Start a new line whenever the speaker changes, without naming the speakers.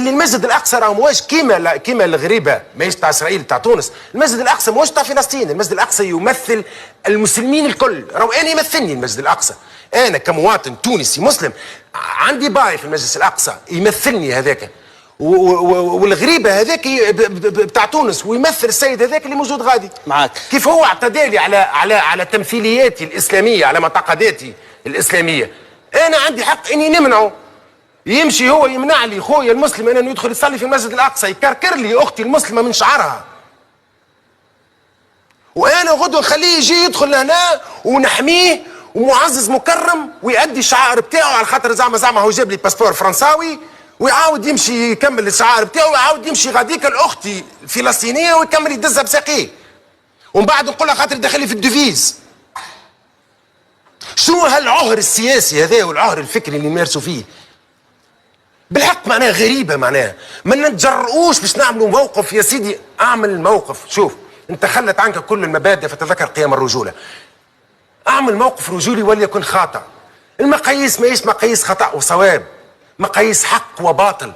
اللي المسجد الاقصى راه مواش كيما الغريبه ماهيش تاع اسرائيل تاع تونس. المسجد الاقصى مواش تاع فلسطين، المسجد الاقصى يمثل المسلمين الكل. راهو انا يمثلني المسجد الاقصى، انا كمواطن تونسي مسلم عندي باي في المسجد الاقصى يمثلني هذاك، والغريبه هذاك بتاع تونس ويمثل السيد هذاك اللي موجود غادي
معاك.
كيف هو اعتدى لي على تمثيلياتي الاسلاميه، على معتقداتي الاسلاميه، انا عندي حق اني نمنعه. يمشي هو يمنع لي خويا المسلم انه يدخل يصلي في المسجد الاقصى، يكركر لي اختي المسلمه من شعرها، وانا غدوه نخليه يجي يدخل لهنا ونحميه ومعزز مكرم ويؤدي الشعائر بتاعه، على خاطر زعما هو جاب لي باسبور فرنساوي، ويعاود يمشي يكمل الشعائر بتاعه، ويعاود يمشي غاديك الاختي الفلسطينيه ويكمل يدزها بساقيه، ومن بعد نقول لها خاطر دخل لي في الديفيز. شنو هالعهر السياسي هذا والعهر الفكري اللي نمارسوا فيه؟ بالحق معناها غريبه، معناها ما نتجرؤوش باش نعملوا موقف. يا سيدي اعمل موقف، شوف انت خلت عنك كل المبادئ فتذكر قيام الرجوله. اعمل موقف رجولي وليكن خاطئ. المقاييس ماهيش مقاييس خطا وصواب، مقاييس حق وباطل.